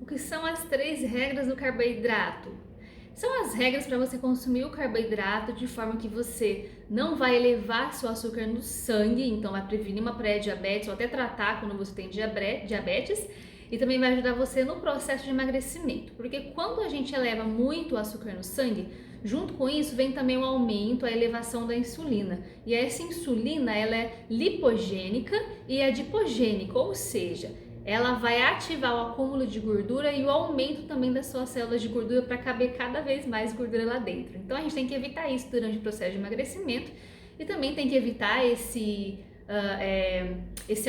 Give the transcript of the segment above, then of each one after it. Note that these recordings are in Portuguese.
que são as 3 regras do carboidrato? São as regras para você consumir o carboidrato de forma que você não vai elevar seu açúcar no sangue, então vai prevenir uma pré-diabetes ou até tratar quando você tem diabetes, e também vai ajudar você no processo de emagrecimento, porque quando a gente eleva muito o açúcar no sangue, junto com isso vem também o aumento, a elevação da insulina. E essa insulina, ela é lipogênica e adipogênica, ou seja, ela vai ativar o acúmulo de gordura e o aumento também das suas células de gordura para caber cada vez mais gordura lá dentro. Então a gente tem que evitar isso durante o processo de emagrecimento e também tem que evitar esse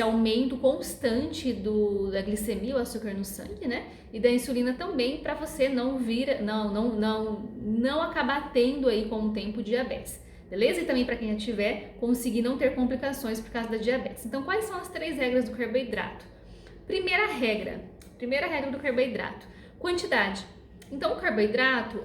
aumento constante da glicemia, o açúcar no sangue, né? E da insulina também, para você não acabar tendo aí com o tempo diabetes. Beleza? E também para quem já tiver, conseguir não ter complicações por causa da diabetes. Então, quais são as 3 regras do carboidrato? Primeira regra do carboidrato, quantidade. Então, o carboidrato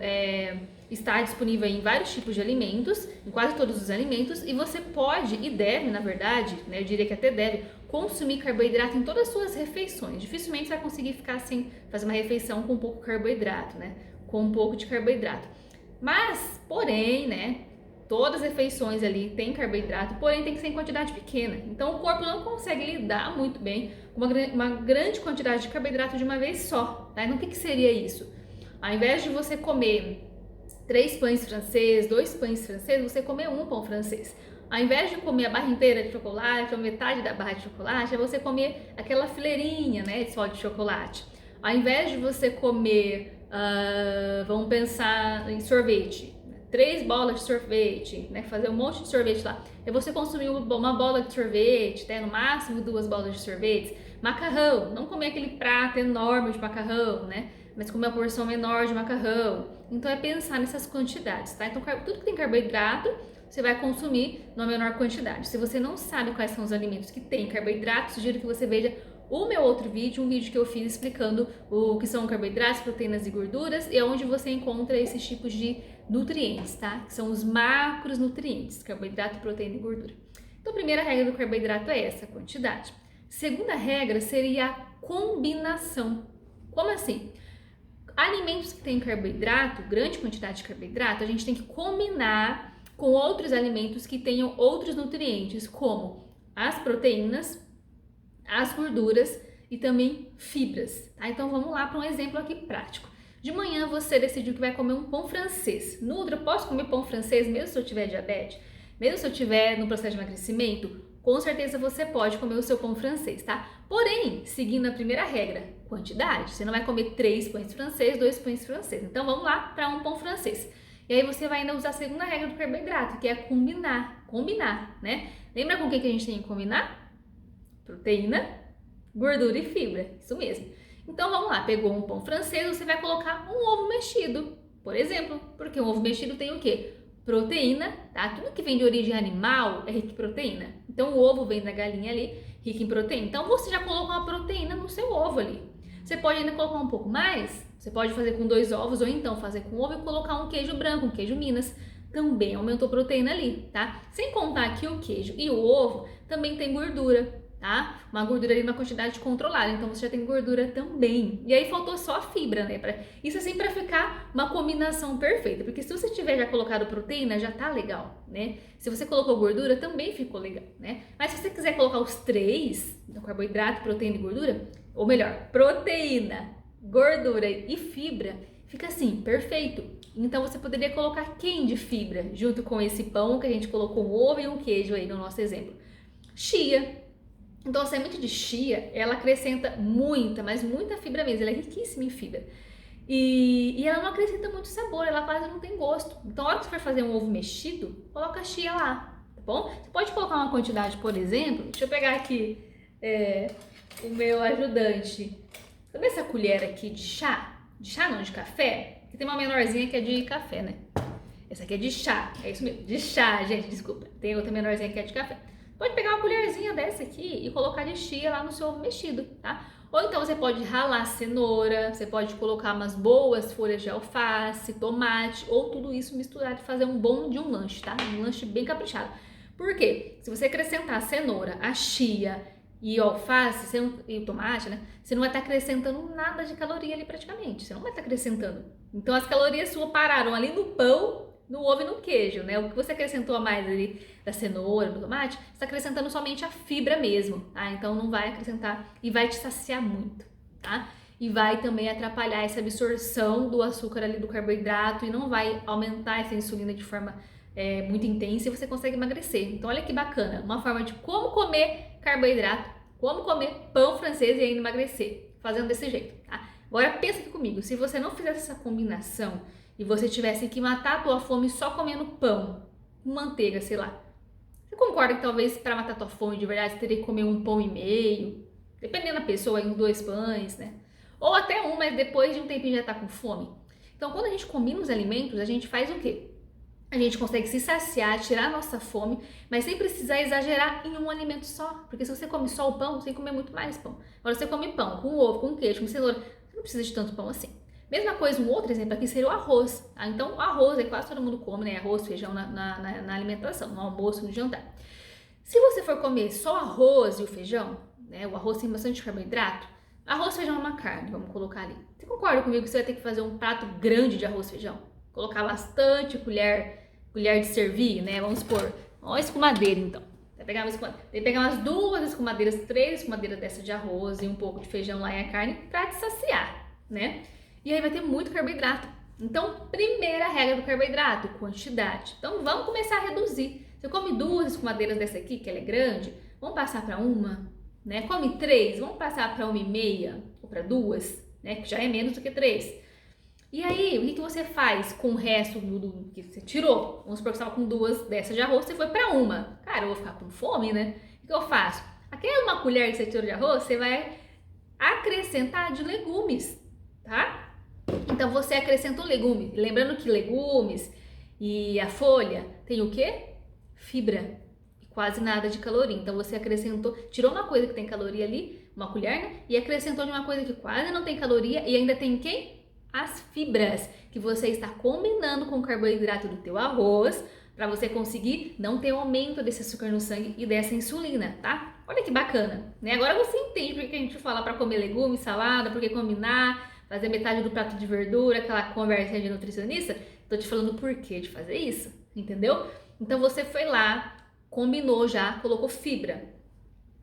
está disponível em vários tipos de alimentos, em quase todos os alimentos, e você pode e deve, na verdade, né, eu diria que até deve, consumir carboidrato em todas as suas refeições. Dificilmente você vai conseguir ficar sem fazer uma refeição com pouco carboidrato, né? Com um pouco de carboidrato. Mas, porém, né? Todas as refeições ali tem carboidrato, porém tem que ser em quantidade pequena. Então o corpo não consegue lidar muito bem com uma grande quantidade de carboidrato de uma vez só, tá? Então o que seria isso? Ao invés de você comer 3 pães francês, 2 pães francês, você comer 1 pão francês. Ao invés de comer a barra inteira de chocolate ou metade da barra de chocolate, é você comer aquela fileirinha, né, só de chocolate. Ao invés de você comer, vamos pensar em sorvete, 3 bolas de sorvete, né? Fazer um monte de sorvete lá. É você consumir uma bola de sorvete, né? No máximo 2 bolas de sorvete. Macarrão, não comer aquele prato enorme de macarrão, né? Mas comer uma porção menor de macarrão. Então é pensar nessas quantidades, tá? Então tudo que tem carboidrato, você vai consumir numa menor quantidade. Se você não sabe quais são os alimentos que tem carboidrato, sugiro que você veja o meu outro vídeo, um vídeo que eu fiz explicando o que são carboidratos, proteínas e gorduras e onde você encontra esses tipos de nutrientes, tá? Que são os macronutrientes, carboidrato, proteína e gordura. Então a primeira regra do carboidrato é essa, quantidade. Segunda regra seria a combinação. Como assim? Alimentos que têm carboidrato, grande quantidade de carboidrato, a gente tem que combinar com outros alimentos que tenham outros nutrientes, como as proteínas, as gorduras e também fibras, tá? Então vamos lá para um exemplo aqui prático. De manhã você decidiu que vai comer um pão francês. Nutri, eu posso comer pão francês mesmo se eu tiver diabetes? Mesmo se eu tiver no processo de emagrecimento? Com certeza você pode comer o seu pão francês, tá? Porém, seguindo a primeira regra, quantidade. Você não vai comer 3 pães francês, 2 pães francês. Então vamos lá para um pão francês. E aí você vai ainda usar a segunda regra do carboidrato, que é combinar, né? Lembra com o que a gente tem que combinar? Proteína, gordura e fibra, isso mesmo. Então vamos lá, pegou um pão francês, você vai colocar um ovo mexido, por exemplo, porque o ovo mexido tem o quê? Proteína, tá? Tudo que vem de origem animal é rico em proteína. Então o ovo vem da galinha ali, rico em proteína. Então você já colocou uma proteína no seu ovo ali. Você pode ainda colocar um pouco mais, você pode fazer com 2 ovos ou então fazer com ovo e colocar um queijo branco, um queijo Minas. Também aumentou proteína ali, tá? Sem contar que o queijo e o ovo também tem gordura, tá? Uma gordura ali na quantidade controlada, então você já tem gordura também. E aí faltou só a fibra, né? Isso assim para ficar uma combinação perfeita, porque se você tiver já colocado proteína, já tá legal, né? Se você colocou gordura, também ficou legal, né? Mas se você quiser colocar os 3, então carboidrato, proteína e gordura, ou melhor, proteína, gordura e fibra, fica assim, perfeito. Então você poderia colocar quem de fibra junto com esse pão que a gente colocou um ovo e um queijo aí no nosso exemplo? Chia. Então a semente de chia, ela acrescenta muita, mas muita fibra mesmo, ela é riquíssima em fibra. E ela não acrescenta muito sabor, ela quase não tem gosto. Então a hora que você for fazer um ovo mexido, coloca a chia lá, tá bom? Você pode colocar uma quantidade, por exemplo, deixa eu pegar aqui o meu ajudante. Sabe essa colher aqui de chá? De chá não, de café? Que tem uma menorzinha que é de café, né? Essa aqui é de chá, é isso mesmo, de chá, gente, desculpa. Tem outra menorzinha que é de café. Pode pegar uma colherzinha dessa aqui e colocar de chia lá no seu ovo mexido, tá? Ou então você pode ralar cenoura, você pode colocar umas boas folhas de alface, tomate, ou tudo isso misturado e fazer um bom de um lanche, tá? Um lanche bem caprichado. Por quê? Se você acrescentar a cenoura, a chia e alface e o tomate, né? Você não vai estar acrescentando nada de caloria ali praticamente. Você não vai estar acrescentando. Então as calorias suas pararam ali no pão, no ovo e no queijo, né? O que você acrescentou a mais ali da cenoura, do tomate, você está acrescentando somente a fibra mesmo, tá? Então não vai acrescentar e vai te saciar muito, tá? E vai também atrapalhar essa absorção do açúcar ali do carboidrato e não vai aumentar essa insulina de forma muito intensa e você consegue emagrecer. Então olha que bacana, uma forma de como comer carboidrato, como comer pão francês e ainda emagrecer, fazendo desse jeito, tá? Agora pensa aqui comigo, se você não fizesse essa combinação e você tivesse que matar a tua fome só comendo pão, com manteiga, sei lá, você concorda que talvez para matar a tua fome de verdade você teria que comer um pão e meio, dependendo da pessoa, uns 2 pães, né? Ou até um, mas depois de um tempinho já tá com fome. Então quando a gente combina os alimentos, a gente faz o quê? A gente consegue se saciar, tirar a nossa fome, mas sem precisar exagerar em um alimento só. Porque se você come só o pão, você tem que comer muito mais pão. Agora você come pão com ovo, com queijo, com cenoura, você não precisa de tanto pão assim. Mesma coisa, um outro exemplo aqui seria o arroz. Tá? Então o arroz é quase todo mundo come, né? Arroz, feijão na alimentação, no almoço, no jantar. Se você for comer só arroz e o feijão, né? O arroz tem bastante carboidrato, arroz, feijão é uma carne, vamos colocar ali. Você concorda comigo que você vai ter que fazer um prato grande de arroz e feijão? Colocar bastante colher de servir, né? Vamos supor, uma escumadeira então. Vai pegar umas 2 escumadeiras, 3 escumadeiras dessa de arroz e um pouco de feijão lá e a carne pra te saciar, né? E aí vai ter muito carboidrato. Então, primeira regra do carboidrato, quantidade. Então, vamos começar a reduzir. Você come 2 escumadeiras dessa aqui, que ela é grande, vamos passar para uma, né? Come 3, vamos passar para 1,5 ou para 2, né? Que já é menos do que 3. E aí, o que você faz com o resto do que você tirou? Vamos supor que você estava com 2 dessas de arroz, você foi para uma. Cara, eu vou ficar com fome, né? O que eu faço? Aquela uma colher que você tirou de arroz, você vai acrescentar de legumes, tá? Então, você acrescentou legume. Lembrando que legumes e a folha tem o quê? Fibra. E quase nada de caloria. Então, você acrescentou, tirou uma coisa que tem caloria ali, uma colher, né? E acrescentou de uma coisa que quase não tem caloria e ainda tem quem? As fibras que você está combinando com o carboidrato do teu arroz para você conseguir não ter um aumento desse açúcar no sangue e dessa insulina, tá? Olha que bacana, né? Agora você entende porque a gente fala para comer legumes, salada, porque combinar, fazer metade do prato de verdura, aquela conversa de nutricionista. Tô te falando o porquê de fazer isso, entendeu? Então você foi lá, combinou já, colocou fibra.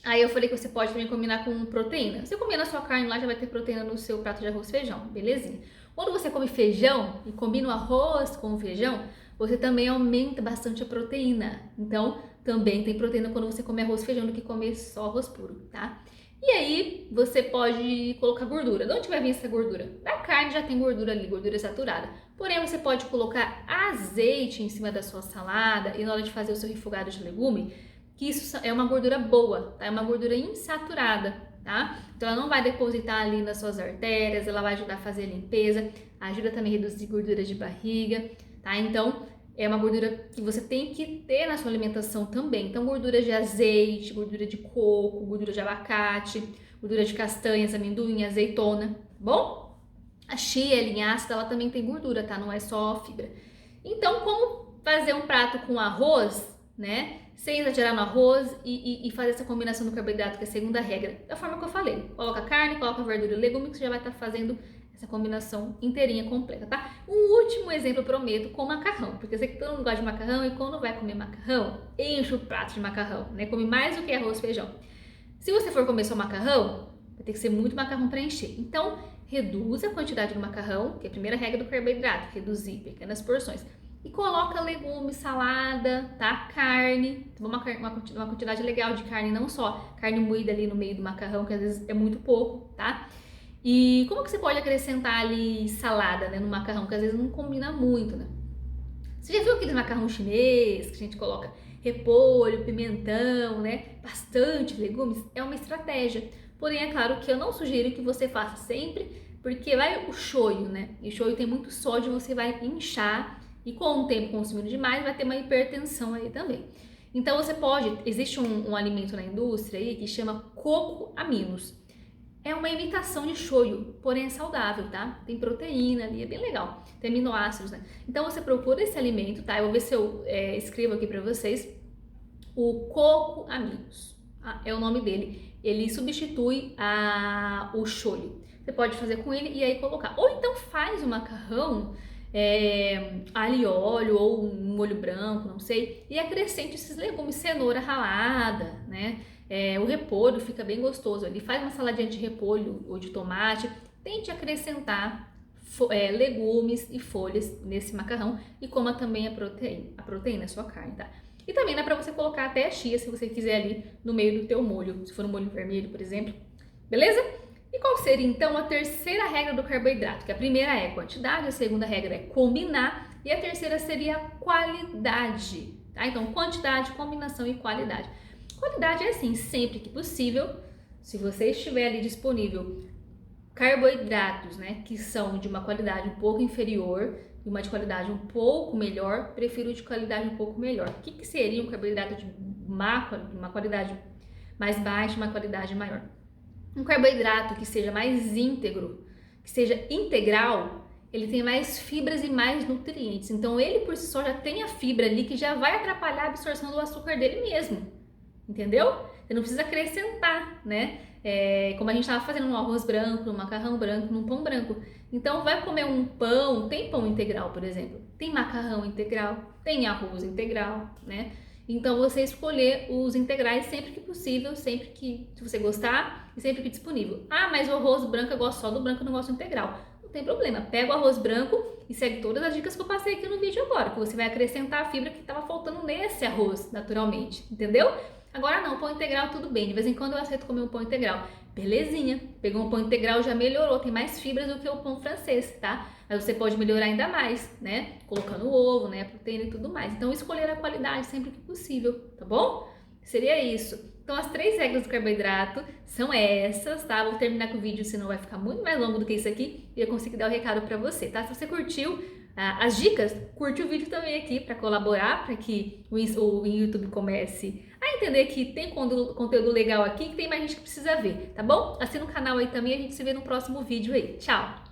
Aí eu falei que você pode também combinar com proteína. Você combina a sua carne lá, já vai ter proteína no seu prato de arroz e feijão, belezinha. Quando você come feijão e combina o arroz com o feijão, você também aumenta bastante a proteína. Então, também tem proteína quando você come arroz e feijão do que comer só arroz puro, tá? E aí, você pode colocar gordura. De onde vai vir essa gordura? Da carne já tem gordura ali, gordura saturada. Porém, você pode colocar azeite em cima da sua salada e na hora de fazer o seu refogado de legume, que isso é uma gordura boa, tá? É uma gordura insaturada, tá? Então ela não vai depositar ali nas suas artérias, ela vai ajudar a fazer a limpeza, ajuda também a reduzir gordura de barriga, tá? Então é uma gordura que você tem que ter na sua alimentação também. Então gordura de azeite, gordura de coco, gordura de abacate, gordura de castanhas, amendoim, azeitona, tá bom? A chia, a linhaça, ela também tem gordura, tá? Não é só fibra. Então como fazer um prato com arroz, né? Sem exagerar no arroz e fazer essa combinação do carboidrato, que é a segunda regra, da forma que eu falei. Coloca carne, coloca verdura e legume, que você já vai estar fazendo essa combinação inteirinha, completa, tá? Um último exemplo, eu prometo, com macarrão, porque eu sei que todo mundo gosta de macarrão e quando vai comer macarrão, enche o prato de macarrão, né? Come mais do que arroz e feijão. Se você for comer só macarrão, vai ter que ser muito macarrão para encher. Então, reduz a quantidade do macarrão, que é a primeira regra do carboidrato, reduzir pequenas porções. E coloca legumes, salada, tá? Carne, uma quantidade legal de carne, não só carne moída ali no meio do macarrão, que às vezes é muito pouco, tá? E como que você pode acrescentar ali salada, né, no macarrão, que às vezes não combina muito, né? Você já viu aqueles macarrão chinês que a gente coloca repolho, pimentão, né? Bastante legumes? É uma estratégia. Porém, é claro que eu não sugiro que você faça sempre, porque vai o shoyu, né? E o shoyu tem muito sódio, você vai inchar. E com o tempo consumindo demais, vai ter uma hipertensão aí também. Então você pode, existe um alimento na indústria aí que chama coco aminos. É uma imitação de shoyu, porém é saudável, tá? Tem proteína ali, é bem legal. Tem aminoácidos, né? Então você procura esse alimento, tá? Eu vou ver se eu escrevo aqui pra vocês. O coco aminos, é o nome dele. ele substitui o shoyu. Você pode fazer com ele e aí colocar. Ou então faz o macarrão alho e óleo ou um molho branco, não sei, e acrescente esses legumes, cenoura ralada, né? O repolho fica bem gostoso ali. Faz uma saladinha de repolho ou de tomate. Tente acrescentar legumes e folhas nesse macarrão e coma também a proteína, a sua carne, tá? E também dá pra você colocar até a chia, se você quiser ali no meio do teu molho, se for um molho vermelho, por exemplo. Beleza? E qual seria então a terceira regra do carboidrato? Que a primeira é quantidade, a segunda regra é combinar e a terceira seria qualidade, tá? Então, quantidade, combinação e qualidade. Qualidade é assim, sempre que possível, se você estiver ali disponível carboidratos, né, que são de uma qualidade um pouco inferior e uma de qualidade um pouco melhor, prefiro de qualidade um pouco melhor. O que seria um carboidrato de uma qualidade mais baixa, uma qualidade maior? Um carboidrato que seja mais íntegro, que seja integral, ele tem mais fibras e mais nutrientes. Então, ele por si só já tem a fibra ali que já vai atrapalhar a absorção do açúcar dele mesmo. Entendeu? Você não precisa acrescentar, né? Como a gente estava fazendo no arroz branco, no macarrão branco, num pão branco. Então, vai comer um pão, tem pão integral, por exemplo. Tem macarrão integral, tem arroz integral, né? Então, você escolher os integrais sempre que possível, sempre que se você gostar e sempre que disponível. Ah, mas o arroz branco eu gosto só do branco, eu não gosto do integral. Não tem problema, pega o arroz branco e segue todas as dicas que eu passei aqui no vídeo agora, que você vai acrescentar a fibra que estava faltando nesse arroz, naturalmente, entendeu? Agora não, pão integral tudo bem, de vez em quando eu aceito comer um pão integral. Belezinha, pegou um pão integral, já melhorou, tem mais fibras do que o pão francês, tá? Mas você pode melhorar ainda mais, né? Colocando ovo, né? Proteína e tudo mais. Então, escolher a qualidade sempre que possível, tá bom? Seria isso. Então, as 3 regras do carboidrato são essas, tá? Vou terminar com o vídeo, senão vai ficar muito mais longo do que isso aqui e eu consigo dar o recado pra você, tá? Se você curtiu as dicas, curte o vídeo também aqui para colaborar, para que o YouTube comece a entender que tem conteúdo legal aqui, que tem mais gente que precisa ver, tá bom? Assina o canal aí também, a gente se vê no próximo vídeo aí. Tchau!